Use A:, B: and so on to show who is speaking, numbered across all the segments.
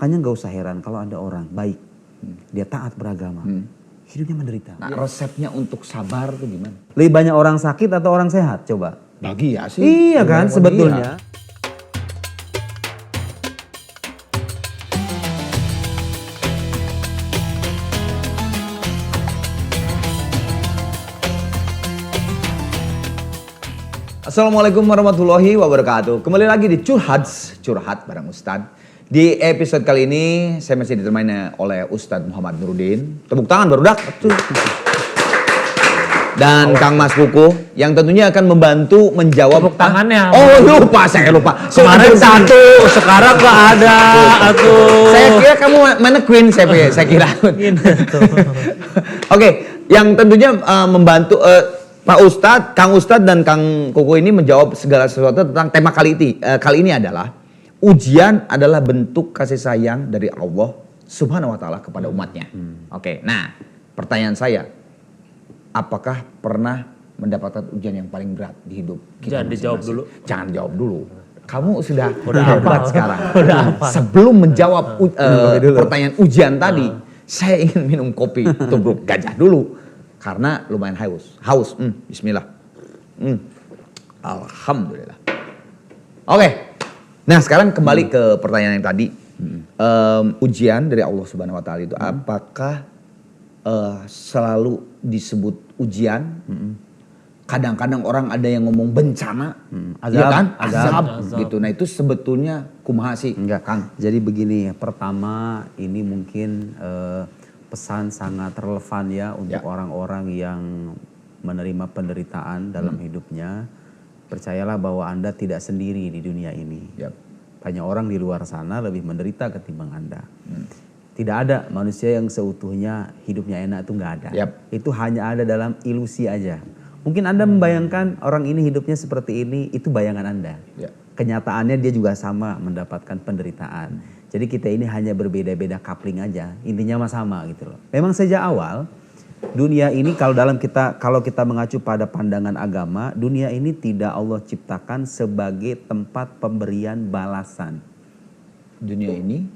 A: Makanya nggak usah heran kalau ada orang baik, dia taat beragama, hidupnya menderita.
B: Nah, resepnya untuk sabar tuh gimana?
A: Lebih banyak orang sakit atau orang sehat? Coba.
B: Bagi ya sih.
A: Iya kan sebetulnya.
B: Assalamualaikum warahmatullahi wabarakatuh. Kembali lagi di Curhat bareng Ustadz. Di episode kali ini saya masih ditemani oleh Ustadz Muhammad Nurudin. Tepuk tangan baru dak. Dan Kang Mas Kuku yang tentunya akan membantu menjawab.
C: Tepuk tangannya.
B: Oh lupa, saya lupa.
C: Kemarin satu, sekarang nggak ada. Atuh.
B: Saya kira kamu mannequin, saya kira. Oke, yang tentunya membantu Pak Ustadz, Kang Ustadz dan Kang Kuku ini menjawab segala sesuatu tentang tema kali ini adalah ujian adalah bentuk kasih sayang dari Allah Subhanahu wa Ta'ala kepada umatnya. Oke, nah pertanyaan saya, apakah pernah mendapatkan ujian yang paling berat di hidup kita?
C: Jangan dijawab dulu.
B: Jangan jawab dulu. Kamu sudah
C: Udah
B: hebat
C: hafal.
B: sekarang.
C: Udah hafal.
B: Sebelum menjawab pertanyaan ujian tadi, saya ingin minum kopi tubruk gajah dulu. Karena lumayan haus. Bismillah. Alhamdulillah. Oke. Nah sekarang kembali ke pertanyaan yang tadi. Ujian dari Allah Subhanahu Wa Ta'ala itu apakah selalu disebut ujian? Kadang-kadang orang ada yang ngomong bencana,
A: Azab,
B: ya kan?
A: azab.
B: Azab gitu. Nah itu sebetulnya kumaha sih,
A: Enggak,
B: Kang?
A: Jadi begini, pertama ini mungkin pesan sangat relevan ya untuk orang-orang yang menerima penderitaan dalam hidupnya. Percayalah bahwa Anda tidak sendiri di dunia ini. Banyak orang di luar sana lebih menderita ketimbang Anda. Tidak ada manusia yang seutuhnya hidupnya enak, itu nggak ada. Itu hanya ada dalam ilusi aja. Mungkin Anda membayangkan orang ini hidupnya seperti ini, itu bayangan Anda. Kenyataannya dia juga sama mendapatkan penderitaan. Jadi kita ini hanya berbeda-beda coupling aja, intinya sama gitu loh. Memang sejak awal dunia ini kalau kita mengacu pada pandangan agama, dunia ini tidak Allah ciptakan sebagai tempat pemberian balasan.
B: Dunia ini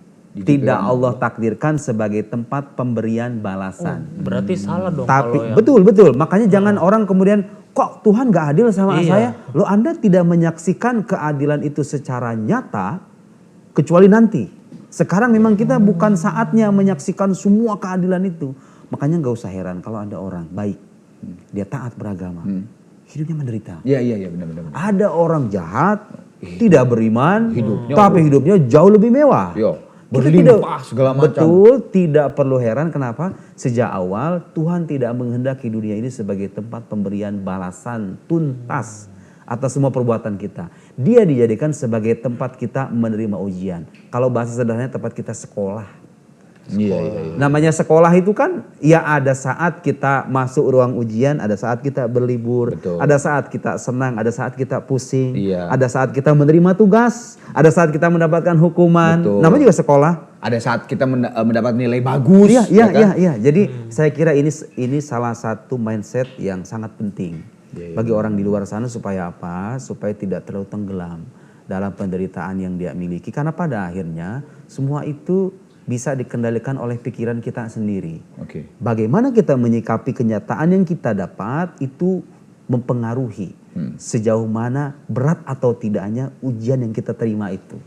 A: tidak Allah takdirkan sebagai tempat pemberian balasan.
C: Berarti salah dong.
A: Tapi betul. Makanya jangan orang kemudian kok Tuhan gak adil sama saya. Loh Anda tidak menyaksikan keadilan itu secara nyata kecuali nanti. Sekarang memang kita bukan saatnya menyaksikan semua keadilan itu. Makanya gak usah heran kalau ada orang baik, dia taat beragama, hidupnya menderita.
B: Iya benar.
A: Ada orang jahat, tidak beriman, tapi hidupnya jauh lebih mewah.
B: Berlimpah segala macam.
A: Betul, tidak perlu heran kenapa sejak awal Tuhan tidak menghendaki dunia ini sebagai tempat pemberian balasan tuntas atas semua perbuatan kita. Dia dijadikan sebagai tempat kita menerima ujian. Kalau bahasa sederhananya tempat kita sekolah.
B: Iya.
A: Namanya sekolah itu kan ya ada saat kita masuk ruang ujian, ada saat kita berlibur, ada saat kita senang, ada saat kita pusing, ada saat kita menerima tugas, ada saat kita mendapatkan hukuman. Namanya juga sekolah.
B: Ada saat kita mendapat nilai bagus.
A: Iya. Jadi saya kira ini salah satu mindset yang sangat penting bagi orang di luar sana supaya apa? Supaya tidak terlalu tenggelam dalam penderitaan yang dia miliki. Karena pada akhirnya semua itu bisa dikendalikan oleh pikiran kita sendiri. Bagaimana kita menyikapi kenyataan yang kita dapat itu mempengaruhi sejauh mana berat atau tidaknya ujian yang kita terima itu.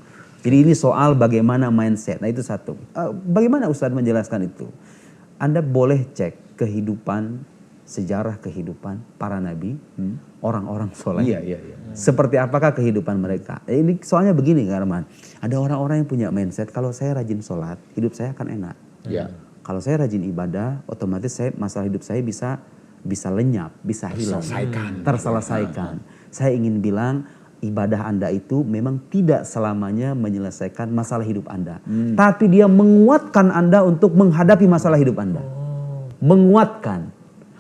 A: Jadi ini soal bagaimana mindset. Nah itu satu. Bagaimana Ustadz menjelaskan itu? Anda boleh cek sejarah kehidupan para nabi, orang-orang soleh. Seperti apakah kehidupan mereka? Ini soalnya begini Kak Arman. Ada orang-orang yang punya mindset kalau saya rajin sholat, hidup saya akan enak. Kalau saya rajin ibadah, otomatis masalah hidup saya bisa lenyap, bisa hilang, terselesaikan. Saya ingin bilang ibadah Anda itu memang tidak selamanya menyelesaikan masalah hidup Anda, tapi dia menguatkan Anda untuk menghadapi masalah hidup Anda. Menguatkan.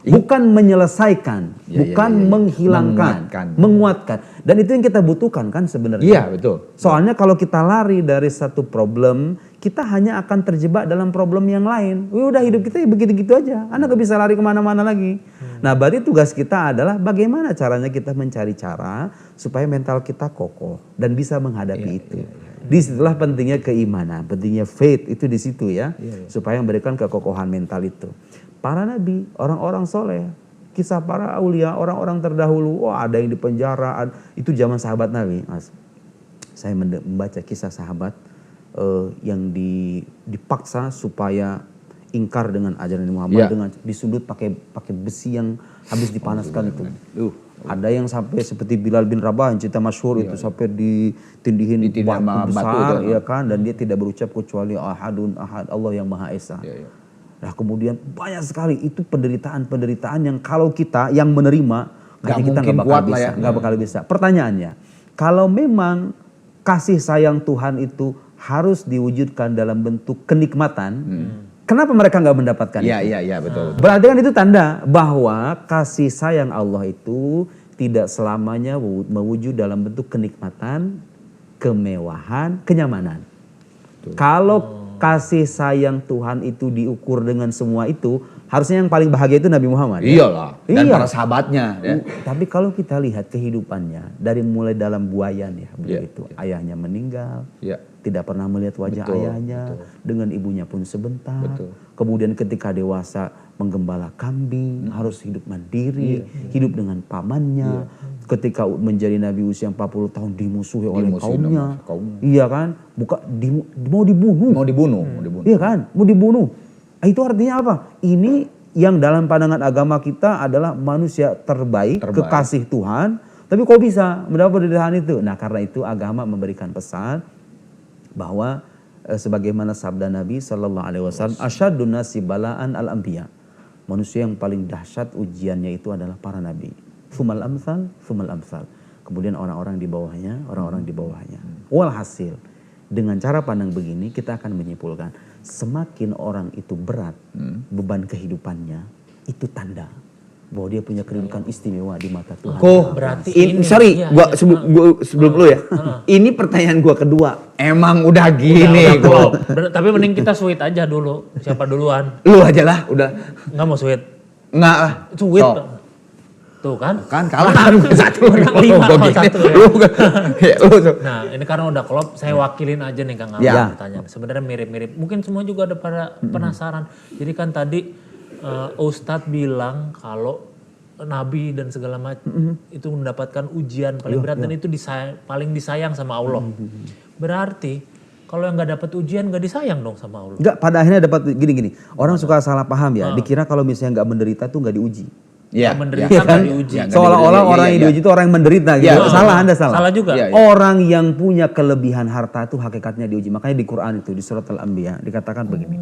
A: Bukan menyelesaikan, bukan menghilangkan, menguatkan. Dan itu yang kita butuhkan kan sebenarnya.
B: Iya betul.
A: Soalnya kalau kita lari dari satu problem, kita hanya akan terjebak dalam problem yang lain. Udah hidup kita ya begitu-gitu aja. Anda gak bisa lari kemana-mana lagi. Nah berarti tugas kita adalah bagaimana caranya kita mencari cara supaya mental kita kokoh dan bisa menghadapi itu. Disitulah pentingnya keimanan, pentingnya faith itu di situ ya, supaya memberikan kekokohan mental itu. Para nabi, orang-orang soleh, kisah para aulia, orang-orang terdahulu, wah ada yang di penjara, itu zaman sahabat Nabi, Mas. Saya membaca kisah sahabat yang dipaksa supaya ingkar dengan ajaran Muhammad dengan disundut pakai besi yang habis dipanaskan itu. Ada yang sampai seperti Bilal bin Rabah yang cerita masyhur itu sampai ditindihin batu besar ya kan, dan dia tidak berucap kecuali ahadun ahad, Allah yang Maha Esa. Nah kemudian banyak sekali itu penderitaan yang kalau kita yang menerima kita nggak bakal bisa. Pertanyaannya, kalau memang kasih sayang Tuhan itu harus diwujudkan dalam bentuk kenikmatan, kenapa mereka nggak mendapatkan itu?
B: Iya, betul.
A: Berarti kan itu tanda bahwa kasih sayang Allah itu tidak selamanya mewujud dalam bentuk kenikmatan, kemewahan, kenyamanan. Kalau kasih sayang Tuhan itu diukur dengan semua itu, harusnya yang paling bahagia itu Nabi Muhammad.
B: Iyalah, dan para sahabatnya. Ya.
A: Tapi kalau kita lihat kehidupannya, dari mulai dalam buayan ya, begitu. Ayahnya meninggal, tidak pernah melihat wajah ayahnya, dengan ibunya pun sebentar. Kemudian ketika dewasa menggembala kambing, harus hidup mandiri, hidup dengan pamannya. Ketika menjadi nabi usia 40 tahun dimusuhi oleh kaumnya. Iya kan? Mau dibunuh. Iya kan? Mau dibunuh. Itu artinya apa? Ini yang dalam pandangan agama kita adalah manusia terbaik. Kekasih Tuhan. Tapi kok bisa mendapat penderitaan itu? Nah karena itu agama memberikan pesan bahwa sebagaimana sabda Nabi SAW, asyadun nasi balaan al-anbiya. Manusia yang paling dahsyat ujiannya itu adalah para nabi. Fumal amsal. Kemudian orang-orang di bawahnya. Walhasil, dengan cara pandang begini kita akan menyimpulkan, semakin orang itu berat beban kehidupannya, itu tanda bahwa dia punya kedudukan istimewa di mata Tuhan.
C: Berarti
B: sebelum lu ya. Ini pertanyaan gua kedua. Emang udah gini
C: kok. Tapi mending kita sweet aja dulu. Siapa duluan?
B: Lu aja lah, udah.
C: Nggak mau sweet?
B: Nggak lah.
C: Sweet. Tuh kan?
B: Kalah satu.
C: Nah ini karena udah klop, saya wakilin aja nih Kang Alvin pertanyaan. Sebenarnya mirip-mirip. Mungkin semua juga ada pada penasaran. Jadi kan tadi Ustadz bilang kalau Nabi dan segala macam itu mendapatkan ujian paling berat dan itu paling disayang sama Allah. Berarti kalau yang nggak dapat ujian nggak disayang dong sama Allah.
A: Enggak, pada akhirnya dapat gini. Orang suka salah paham ya. Dikira kalau misalnya nggak menderita tuh nggak diuji.
C: Menderita kan diuji.
A: Seolah-olah orang yang diuji itu orang yang menderita gitu. Anda salah.
C: Salah juga.
A: Orang yang punya kelebihan harta itu hakikatnya diuji. Makanya di Quran itu di surat Al-Anbiya dikatakan begini.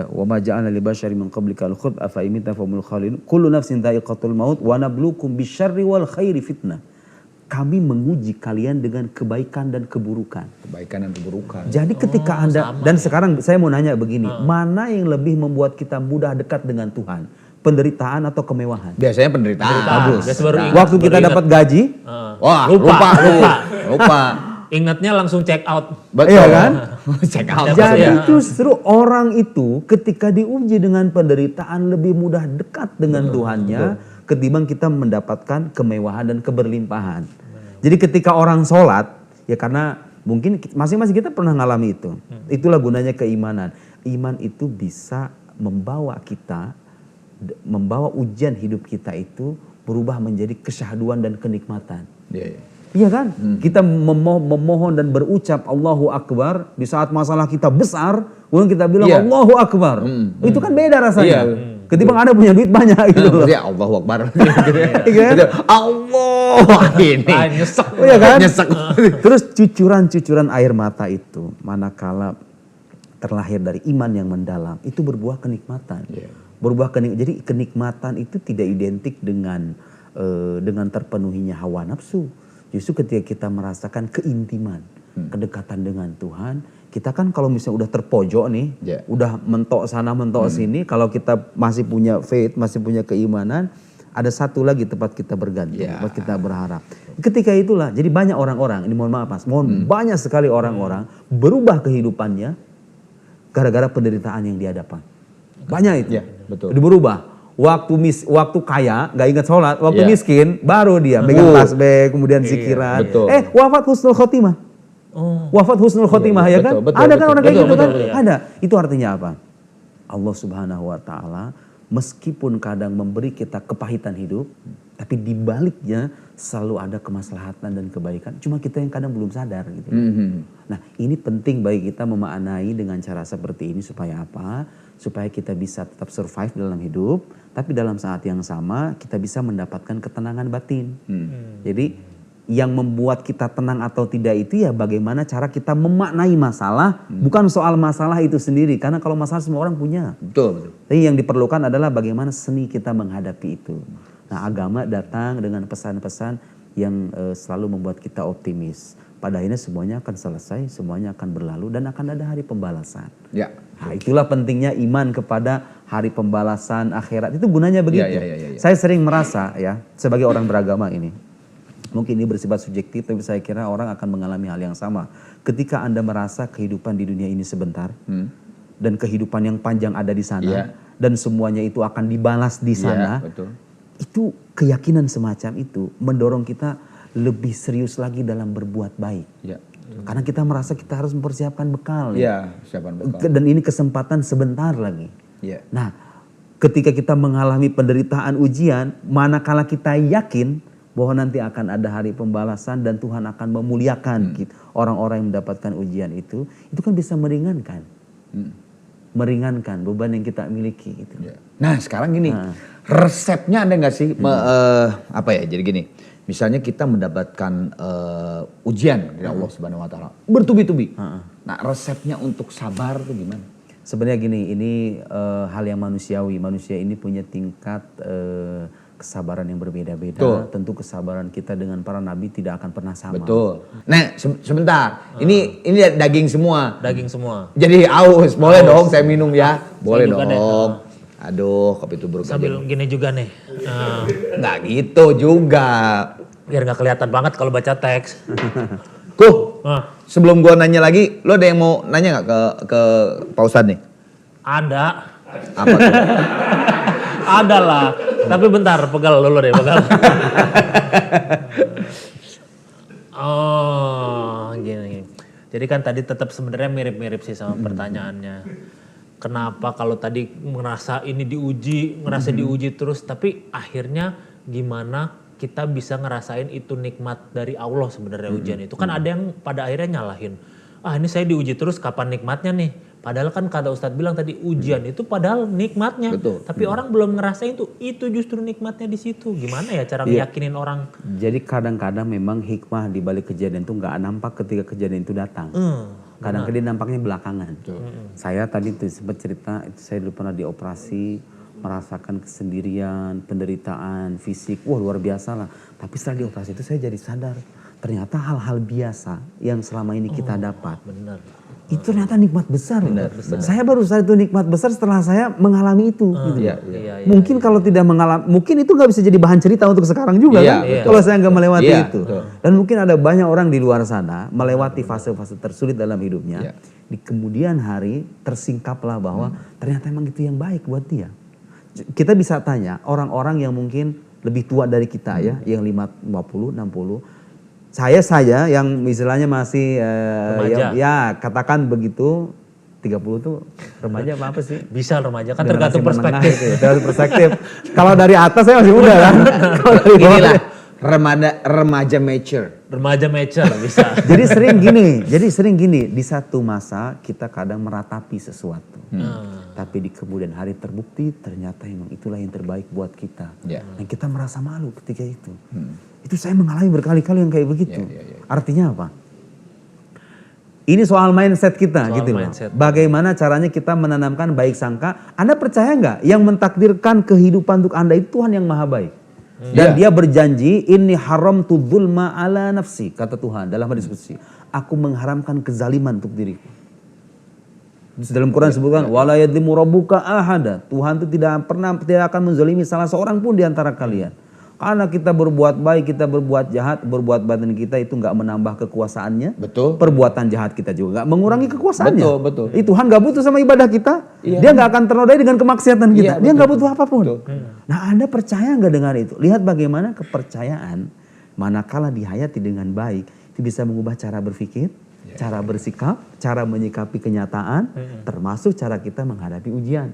A: Wa ma ja'alna li basyarin min qablika al-khuld afa imita famul khalidun kullu nafsin dha'iqatul maut wa nabluukum bisyarri wal khairi fitnah. Kami menguji kalian dengan kebaikan dan keburukan. Jadi ketika Anda dan sekarang saya mau nanya begini, mana yang lebih membuat kita mudah dekat dengan Tuhan? Penderitaan atau kemewahan?
B: Biasanya penderitaan.
C: Bagus.
A: Waktu kita dapat gaji,
B: wah lupa.
C: Ingatnya langsung check out.
B: Betul.
A: Iya kan?
B: Check out.
A: Jadi justru orang itu ketika diuji dengan penderitaan lebih mudah dekat dengan Tuhannya ketimbang kita mendapatkan kemewahan dan keberlimpahan. Jadi ketika orang sholat, ya karena mungkin masing-masing kita pernah ngalami itu. Itulah gunanya keimanan. Iman itu bisa membawa ujian hidup kita itu berubah menjadi kesyahduan dan kenikmatan. Iya kan? Kita memohon dan berucap Allahu Akbar di saat masalah kita besar, kemudian kita bilang Allahu Akbar. Itu kan beda rasanya. Ketimbang Anda punya duit banyak gitu loh.
B: Ya Allahu Akbar.
A: Iya kan?
B: Allah ini.
C: Nyesek.
A: Iya kan? Terus cucuran air mata itu manakala terlahir dari iman yang mendalam itu berbuah kenikmatan. Jadi kenikmatan itu tidak identik dengan terpenuhinya hawa nafsu. Justru ketika kita merasakan keintiman, kedekatan dengan Tuhan, kita kan kalau misalnya udah terpojok nih, udah mentok sana mentok sini, kalau kita masih punya faith, masih punya keimanan, ada satu lagi tempat kita bergantung, tempat kita berharap. Ketika itulah, jadi banyak orang-orang, ini mohon maaf Mas, banyak sekali orang-orang berubah kehidupannya gara-gara penderitaan yang dihadapan. Banyak itu.
B: Betul.
A: Udah berubah. Waktu kaya nggak ingat sholat, waktu miskin baru dia pegang tasbih kemudian zikiran.
B: Betul.
A: Wafat husnul khotimah. Wafat husnul khotimah ya kan?
B: betul,
A: Ada kan
B: betul.
A: orang kayak
B: Betul,
A: gitu kan?
B: betul,
A: Ada. Itu artinya apa? Allah Subhanahu wa taala meskipun kadang memberi kita kepahitan hidup, tapi di baliknya selalu ada kemaslahatan dan kebaikan. Cuma kita yang kadang belum sadar gitu. Nah, ini penting bagi kita memaknai dengan cara seperti ini supaya apa? Supaya kita bisa tetap survive dalam hidup, tapi dalam saat yang sama kita bisa mendapatkan ketenangan batin. Jadi yang membuat kita tenang atau tidak itu ya bagaimana cara kita memaknai masalah, bukan soal masalah itu sendiri. Karena kalau masalah semua orang punya.
B: Betul.
A: Tapi yang diperlukan adalah bagaimana seni kita menghadapi itu. Nah, agama datang dengan pesan-pesan yang selalu membuat kita optimis. Pada akhirnya semuanya akan selesai, semuanya akan berlalu dan akan ada hari pembalasan.
B: Ya.
A: Nah, itulah pentingnya iman kepada hari pembalasan akhirat. Itu gunanya begitu.
B: Ya.
A: Saya sering merasa ya sebagai orang beragama ini. Mungkin ini bersifat subjektif, tapi saya kira orang akan mengalami hal yang sama. Ketika Anda merasa kehidupan di dunia ini sebentar, dan kehidupan yang panjang ada di sana, dan semuanya itu akan dibalas di sana,
B: betul.
A: itu keyakinan semacam itu mendorong kita lebih serius lagi dalam berbuat baik.
B: Ya.
A: Karena kita merasa kita harus mempersiapkan bekal.
B: Ya, siapkan bekal.
A: Dan ini kesempatan sebentar lagi.
B: Ya.
A: Nah, ketika kita mengalami penderitaan ujian, manakala kita yakin bahwa nanti akan ada hari pembalasan dan Tuhan akan memuliakan orang-orang yang mendapatkan ujian itu kan bisa meringankan. Meringankan beban yang kita miliki gitu.
B: Ya. Nah, sekarang gini, resepnya ada nggak sih? Jadi gini, misalnya kita mendapatkan ujian dari Allah Subhanahu Wa Taala bertubi-tubi. Nah, resepnya untuk sabar tuh gimana?
A: Sebenarnya gini, ini hal yang manusiawi. Manusia ini punya tingkat kesabaran yang berbeda-beda. Tentu kesabaran kita dengan para nabi tidak akan pernah sama.
B: Betul. Nah, sebentar. Ini daging semua.
C: Daging semua.
B: Jadi aus, boleh dong saya minum ya? Boleh
C: juga
B: dong. Aduh, kopi tubruk
C: Sambil gini juga nih.
B: Nggak gitu juga.
C: Biar nggak kelihatan banget kalau baca teks.
B: Sebelum gua nanya lagi, lo ada yang mau nanya nggak ke Pak Ustadz nih?
C: Ada.
B: Apa tuh?
C: Ada lah. Tapi bentar, pegal dulu deh, pegal. Gini. Jadi kan tadi tetap sebenarnya mirip-mirip sih sama pertanyaannya. Kenapa kalau tadi ngerasa ini ngerasa diuji terus, tapi akhirnya gimana kita bisa ngerasain itu nikmat dari Allah sebenarnya ujian itu. Kan ada yang pada akhirnya nyalahin. Ini saya diuji terus, kapan nikmatnya nih? Padahal kan kata Ustadz bilang tadi ujian itu padahal nikmatnya.
B: Betul.
C: Tapi orang belum ngerasain itu justru nikmatnya di situ. Gimana ya cara ngeyakinin orang?
A: Jadi kadang-kadang memang hikmah di balik kejadian itu nggak nampak ketika kejadian itu datang. Kadang-kadang nampaknya belakangan. Saya tadi tuh sempat cerita, itu saya dulu pernah dioperasi, merasakan kesendirian, penderitaan, fisik, wah luar biasa lah. Tapi setelah dioperasi itu saya jadi sadar, ternyata hal-hal biasa yang selama ini kita dapat.
C: Bener.
A: Itu ternyata nikmat besar. Saya baru sadar itu nikmat besar setelah saya mengalami itu. Gitu. Mungkin kalau tidak mengalami, mungkin itu nggak bisa jadi bahan cerita untuk sekarang juga kan. Kalau saya nggak melewati itu. Dan mungkin ada banyak orang di luar sana melewati fase-fase tersulit dalam hidupnya. Di kemudian hari tersingkaplah bahwa ternyata emang itu yang baik buat dia. Kita bisa tanya orang-orang yang mungkin lebih tua dari kita ya, yang 50, 60. Saya yang istilahnya masih ya katakan begitu 30 tuh remaja apa sih?
C: Bisa remaja kan tergantung perspektif.
A: Gitu ya, tergantung perspektif. Kalau dari atas saya masih muda kan.
B: Inilah remaja mature.
C: Remaja mature bisa.
A: Jadi sering gini di satu masa kita kadang meratapi sesuatu. Tapi di kemudian hari terbukti ternyata emang itulah yang terbaik buat kita. Dan kita merasa malu ketika itu. Itu saya mengalami berkali-kali yang kayak begitu. Artinya apa? Ini soal mindset kita gitu loh. Bagaimana caranya kita menanamkan baik sangka. Anda percaya nggak yang mentakdirkan kehidupan untuk Anda itu Tuhan yang maha baik. Dan dia berjanji, inni haramtu dzulma ala nafsi, kata Tuhan dalam hadis qudsi. Aku mengharamkan kezaliman untuk diriku. Dalam Quran disebutkan wala yadzlimu rabbuka ahada. Tuhan itu tidak akan menzalimi salah seorang pun di antara kalian. Karena kita berbuat baik, kita berbuat jahat, berbuat batin kita itu nggak menambah kekuasaannya.
B: Betul.
A: Perbuatan jahat kita juga nggak mengurangi kekuasaannya.
B: Betul.
A: Tuhan nggak butuh sama ibadah kita. Dia nggak akan ternodai dengan kemaksiatan kita. Dia nggak butuh apapun. Nah, Anda percaya nggak dengan itu? Lihat bagaimana kepercayaan manakala dihayati dengan baik itu bisa mengubah cara berpikir, cara bersikap, cara menyikapi kenyataan, termasuk cara kita menghadapi ujian.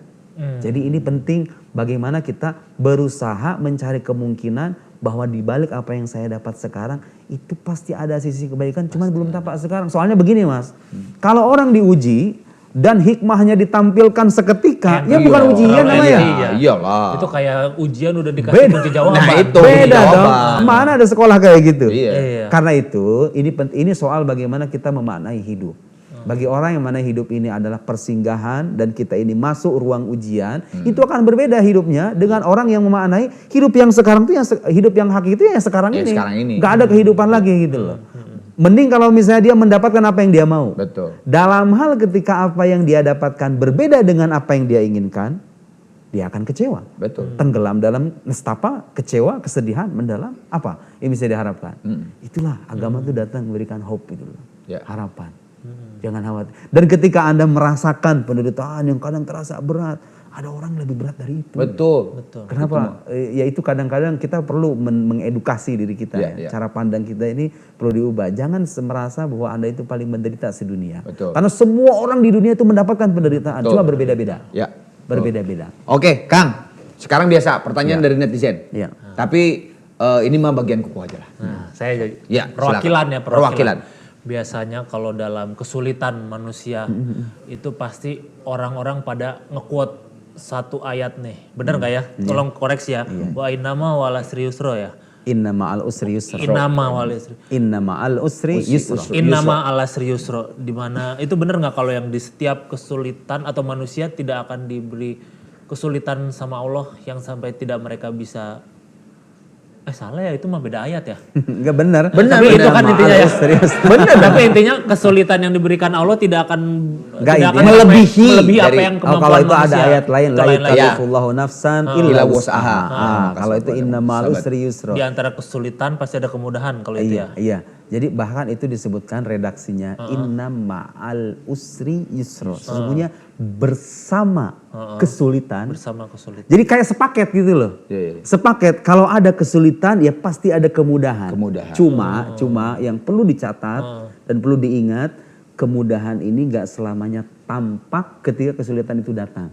A: Jadi ini penting bagaimana kita berusaha mencari kemungkinan bahwa di balik apa yang saya dapat sekarang itu pasti ada sisi kebaikan, cuman belum tampak sekarang. Soalnya begini Mas, kalau orang diuji dan hikmahnya ditampilkan seketika, ya bukan ujian namanya.
B: Iyalah.
C: Itu kayak ujian udah dikasih kunci jawaban.
B: Nah, itu
A: Beda
B: jawaban.
A: dong. Mana ada sekolah kayak gitu.
B: Iya.
A: Karena itu ini soal bagaimana kita memaknai hidup. Bagi orang yang mana hidup ini adalah persinggahan dan kita ini masuk ruang ujian, itu akan berbeda hidupnya dengan orang yang memaknai hidup yang sekarang itu hidup yang hakiki itu yang sekarang ini.
B: Sekarang ini.
A: Gak ada kehidupan lagi gitu loh. Mending kalau misalnya dia mendapatkan apa yang dia mau.
B: Betul.
A: Dalam hal ketika apa yang dia dapatkan berbeda dengan apa yang dia inginkan, dia akan kecewa.
B: Betul.
A: Tenggelam dalam nestapa, kecewa, kesedihan, mendalam. Apa yang bisa diharapkan? Itulah agama itu datang memberikan hope itu loh.
B: Ya.
A: Harapan. Jangan khawatir. Dan ketika Anda merasakan penderitaan yang kadang terasa berat, ada orang lebih berat dari itu.
B: Betul.
A: Kenapa? Ya itu kadang-kadang kita perlu mengedukasi diri kita.
B: Ya.
A: Cara pandang kita ini perlu diubah. Jangan merasa bahwa Anda itu paling menderita sedunia.
B: Betul.
A: Karena semua orang di dunia itu mendapatkan penderitaan. Cuma berbeda-beda.
B: Ya.
A: Berbeda-beda.
B: Oke, Kang. Sekarang biasa pertanyaan dari netizen.
A: Ya.
B: Tapi ini mah bagian kuku aja lah.
C: Nah, saya jadi
B: Ya,
C: perwakilan
B: silakan.
C: ya,
B: Perwakilan.
C: Biasanya kalau dalam kesulitan manusia itu pasti orang-orang pada nge-quote satu ayat nih. Benar nggak ya? Tolong koreksi ya. Wa innama wala yusra ya.
A: Inna ma'al usri yusra.
C: Innama wal usri.
A: Inna ma'al usri yusra.
C: Innama ala yusra. Di mana itu benar nggak kalau yang di setiap kesulitan atau manusia tidak akan diberi kesulitan sama Allah yang sampai tidak mereka bisa salah ya, itu mah beda ayat ya.
A: Enggak benar.
C: Tapi itu kan intinya ya.
A: Serius.
C: Benar, tapi intinya kesulitan yang diberikan Allah tidak akan melebihi apa yang kemampuan
A: kalau itu
C: manusia.
A: ada ayat lain, la yukallifullahu nafsan illa
B: wus'aha.
A: Kalau itu innamal usri yusra.
C: Di antara kesulitan pasti ada kemudahan kalau itu ya.
A: Iya. Jadi bahkan itu disebutkan redaksinya inna ma'al usri yusra. Sesungguhnya bersama kesulitan.
C: Bersama kesulitan.
A: Jadi kayak sepaket gitu loh. Sepaket kalau ada kesulitan ya pasti ada kemudahan. Cuma yang perlu dicatat dan perlu diingat, kemudahan ini gak selamanya tampak ketika kesulitan itu datang.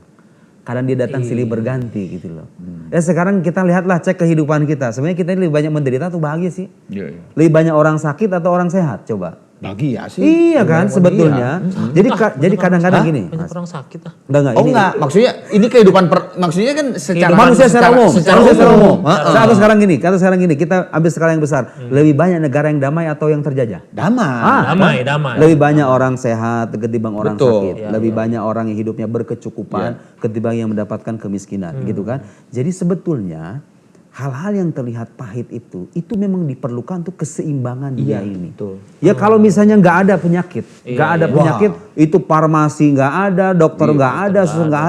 A: Kadang dia datang silih berganti gitu loh. Ya sekarang kita lihatlah, cek kehidupan kita. Sebenarnya kita ini lebih banyak menderita atau bahagia sih? Lebih banyak orang sakit atau orang sehat? Coba.
B: Bahagia sih.
A: Iya kan sebetulnya. Jadi kadang-kadang gini.
C: Banyak orang sakit ah.
A: Enggak.
B: Maksudnya ini kehidupan maksudnya kan secara
A: manusia secara umum.
B: Secara
A: Sekarang gini, kita ambil skala yang besar. Lebih banyak negara yang damai atau yang terjajah?
B: Damai.
C: Damai.
A: Lebih banyak orang sehat ketimbang orang
B: Betul.
A: sakit. Lebih banyak orang yang hidupnya berkecukupan ketimbang yang mendapatkan kemiskinan, gitu kan? Jadi sebetulnya hal-hal yang terlihat pahit itu memang diperlukan untuk keseimbangan dia ini. Ya kalau misalnya nggak ada penyakit, penyakit itu farmasi nggak ada, dokter nggak ada, susu nggak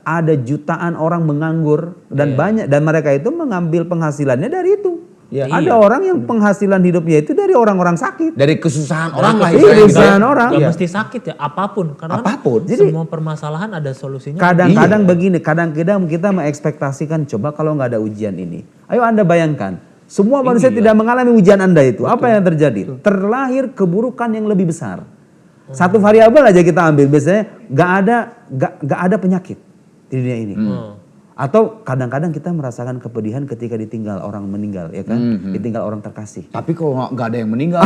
A: ada jutaan orang menganggur dan banyak dan mereka itu mengambil penghasilannya dari itu. Ada orang yang penghasilan hidupnya itu dari orang-orang sakit.
B: Dari kesusahan orang lah.
A: Kesusahan orang.
C: Gak mesti sakit ya, apapun. Karena
A: Jadi,
C: semua permasalahan ada solusinya.
A: Kadang-kadang begini, kadang-kadang kita mengekspektasikan coba kalau nggak ada ujian ini. Ayo Anda bayangkan, semua manusia tidak mengalami ujian Anda itu. Apa yang terjadi? Terlahir keburukan yang lebih besar. Satu variabel aja kita ambil, biasanya nggak ada penyakit di dunia ini. Atau kadang-kadang kita merasakan kepedihan ketika ditinggal orang meninggal, ya kan? Ditinggal orang terkasih.
B: Tapi kalau nggak ada yang meninggal,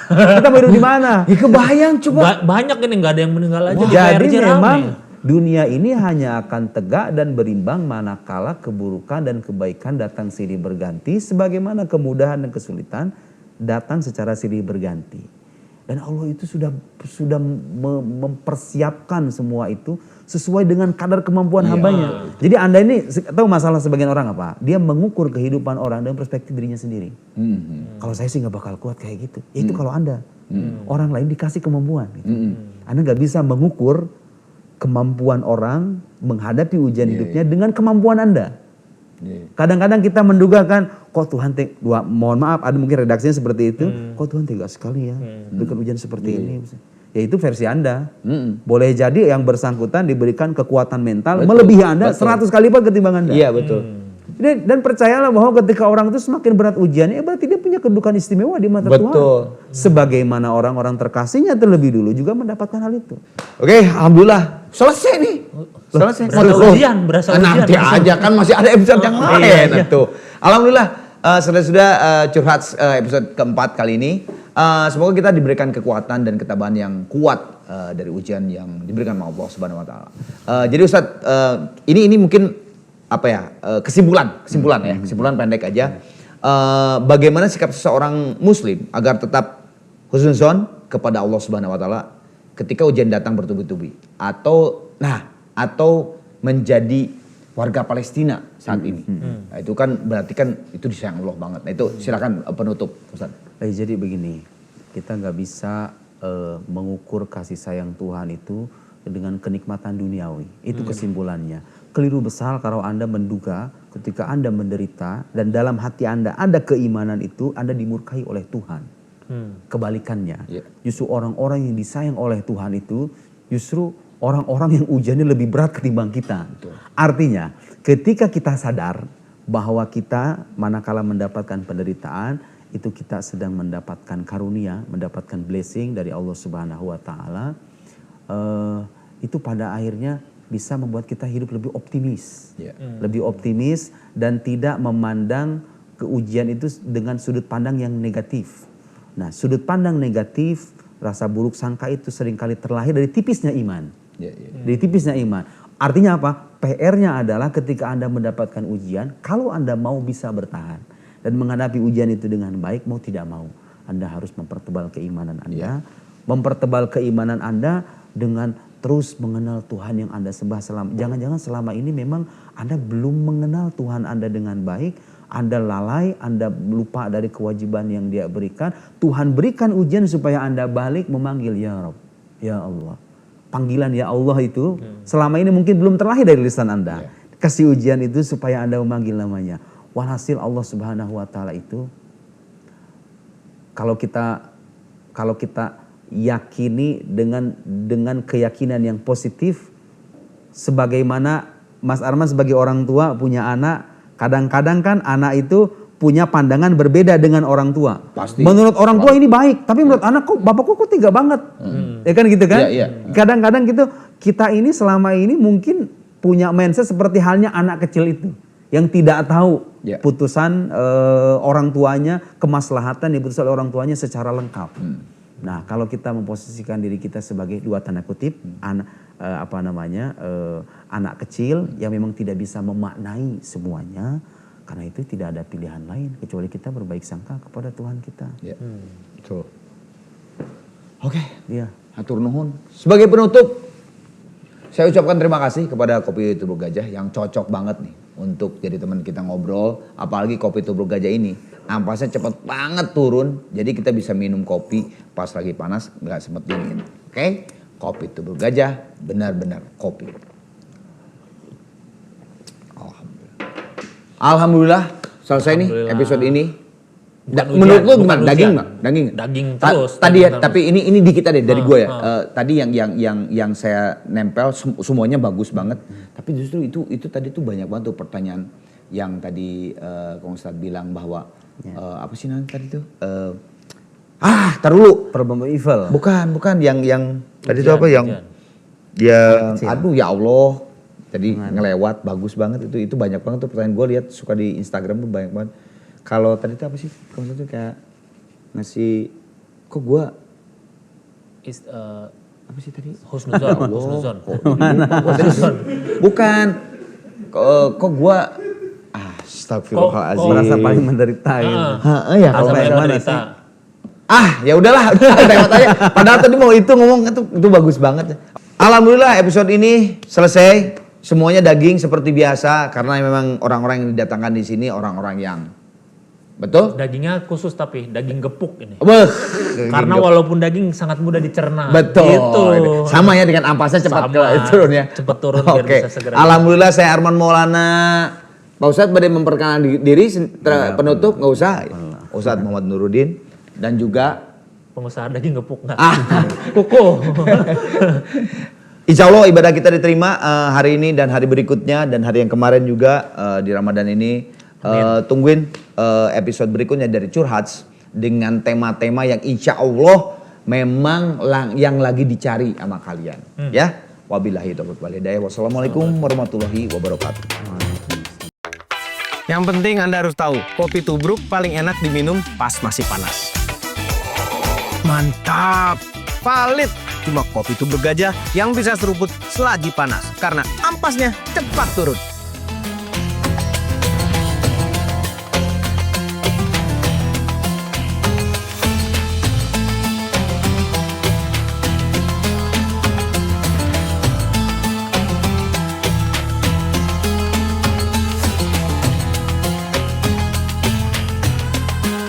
A: kita mau hidup di mana?
B: ya kebayang coba.
C: Banyak ini nggak ada yang meninggal aja.
A: Jadi memang dunia ini hanya akan tegak dan berimbang manakala keburukan dan kebaikan datang silih berganti, sebagaimana kemudahan dan kesulitan datang secara silih berganti. Dan Allah itu sudah mempersiapkan semua itu sesuai dengan kadar kemampuan hambanya. Jadi Anda ini tahu masalah sebagian orang apa? Dia mengukur kehidupan orang dengan perspektif dirinya sendiri. Kalau saya sih nggak bakal kuat kayak gitu. Ya itu kalau Anda. Orang lain dikasih kemampuan. Gitu. Anda nggak bisa mengukur kemampuan orang menghadapi ujian hidupnya dengan kemampuan Anda. Kadang-kadang kita mendugakan, kok Tuhan mohon maaf, ada mungkin redaksinya seperti itu, kok Tuhan tega sekali ya berikan ujian seperti ini. Ya itu versi Anda. Boleh jadi yang bersangkutan diberikan kekuatan mental melebihi Anda 100 kali lipat ketimbang Anda.
B: Iya betul.
A: Dan percayalah bahwa ketika orang itu semakin berat ujiannya, berarti dia punya kedudukan istimewa di mata Tuhan. Sebagaimana orang-orang terkasihnya terlebih dulu juga mendapatkan hal itu.
B: Oke, alhamdulillah selesai nih. Selesai.
C: Berasa ujian.
B: Nanti aja kan masih ada episode yang lain itu. Alhamdulillah sudah curhat episode keempat kali ini. Semoga kita diberikan kekuatan dan ketabahan yang kuat dari ujian yang diberikan oleh Allah Subhanahu wa taala. Jadi Ustadz, ini mungkin kesimpulan pendek aja. Bagaimana sikap seseorang muslim agar tetap husnuzon kepada Allah Subhanahu wa taala ketika ujian datang bertubi-tubi atau menjadi warga Palestina saat ini. Nah, itu kan berarti kan itu disayang Allah banget. Nah, itu silakan penutup Ustaz.
A: Jadi begini, kita nggak bisa mengukur kasih sayang Tuhan itu dengan kenikmatan duniawi. Itu kesimpulannya. Keliru besar kalau Anda menduga ketika Anda menderita dan dalam hati Anda ada keimanan itu, Anda dimurkai oleh Tuhan. Kebalikannya, justru orang-orang yang disayang oleh Tuhan itu justru orang-orang yang ujiannya lebih berat ketimbang kita. Artinya, ketika kita sadar bahwa kita manakala mendapatkan penderitaan, itu kita sedang mendapatkan karunia, mendapatkan blessing dari Allah Subhanahu wa taala. Itu pada akhirnya bisa membuat kita hidup lebih optimis. Lebih optimis dan tidak memandang keujian itu dengan sudut pandang yang negatif. Nah, sudut pandang negatif, rasa buruk sangka itu seringkali terlahir dari tipisnya iman. Dari tipisnya iman. Artinya apa? PR-nya adalah ketika Anda mendapatkan ujian, kalau Anda mau bisa bertahan dan menghadapi ujian itu dengan baik, mau tidak mau, Anda harus mempertebal keimanan Anda. Mempertebal keimanan Anda dengan terus mengenal Tuhan yang Anda sembah selama. Jangan-jangan selama ini memang Anda belum mengenal Tuhan Anda dengan baik. Anda lalai, Anda lupa dari kewajiban yang Dia berikan. Tuhan berikan ujian supaya Anda balik memanggil ya Rabb, ya Allah. Panggilan ya Allah itu selama ini mungkin belum terlahir dari lisan Anda. Kasih ujian itu supaya Anda memanggil namanya. Walhasil Allah Subhanahu wa taala itu kalau kita yakini dengan keyakinan yang positif, sebagaimana Mas Arman sebagai orang tua punya anak, kadang-kadang kan anak itu punya pandangan berbeda dengan orang tua. Pasti. Menurut orang tua ini baik, tapi menurut anak kok bapakku kok tega banget. Ya kan gitu kan? Kadang-kadang gitu kita ini selama ini mungkin punya mindset seperti halnya anak kecil itu yang tidak tahu putusan orang tuanya, kemaslahatan yang diputuskan oleh orang tuanya secara lengkap. Nah, kalau kita memposisikan diri kita sebagai dua tanda kutip anak kecil yang memang tidak bisa memaknai semuanya, karena itu tidak ada pilihan lain kecuali kita berbaik sangka kepada Tuhan kita.
B: Betul. Oke, hatur nuhun. Sebagai penutup, saya ucapkan terima kasih kepada Kopi Tubruk Gajah yang cocok banget nih untuk jadi teman kita ngobrol, apalagi Kopi Tubruk Gajah ini ampasnya cepat banget turun, jadi kita bisa minum kopi pas lagi panas, nggak sempet dingin. Oke? Kopi Tubruk Gajah benar-benar kopi. Alhamdulillah selesai nih episode ini. Menurut lu gimana? Daging nggak?
C: Daging terus.
B: Tadi ya, tapi ini dikit aja dari gue ya. Tadi yang saya nempel semuanya bagus banget. Tapi justru itu tadi tuh banyak banget tuh pertanyaan yang tadi Kang Ustadz bilang bahwa apa sih namanya tadi tuh? Tar dulu.
A: Problem of evil.
B: Bukan yang tadi itu apa yang aduh ya Allah. Tadi ngelewat bagus banget itu banyak banget tuh pertanyaan, gue lihat suka di Instagram tuh banyak banget. Kalau tadi itu apa sih? Kalau itu kayak ngasih kok gue apa sih tadi?
C: Husnuzon.
B: Bukan. Kok gue astagfirullahaladzim.
A: Merasa paling menderita gitu.
B: Ya
C: kalau
B: mana sih? Ya udahlah, lewat aja. Padahal tadi mau itu ngomong itu bagus banget. Alhamdulillah episode ini selesai. Semuanya daging seperti biasa karena memang orang-orang yang didatangkan di sini orang-orang yang betul.
C: Dagingnya khusus tapi daging gepuk ini.
B: Gepuk.
C: Karena walaupun daging sangat mudah dicerna.
B: Betul.
C: Gitu.
B: Sama ya dengan ampasnya cepat turun ya.
C: Cepat turun biar bisa segera.
B: Alhamdulillah saya Arman Maulana. Pak Ustadz pada memperkenalkan diri penutup nggak usah. Ustadz Muhammad Nuruddin dan juga
C: pengusaha daging gepuk nggak? Kuku.
B: Insya Allah ibadah kita diterima hari ini dan hari berikutnya dan hari yang kemarin juga di Ramadan ini. Tungguin episode berikutnya dari Curhats dengan tema-tema yang insya Allah memang yang lagi dicari sama kalian. Ya, wabillahi taufiq wal hidayah. Wassalamualaikum warahmatullahi wabarakatuh.
D: Yang penting Anda harus tahu, kopi tubruk paling enak diminum pas masih panas. Mantap! Valid! Cuma kopi tubruk gajah yang bisa seruput selagi panas. Karena ampasnya cepat turun.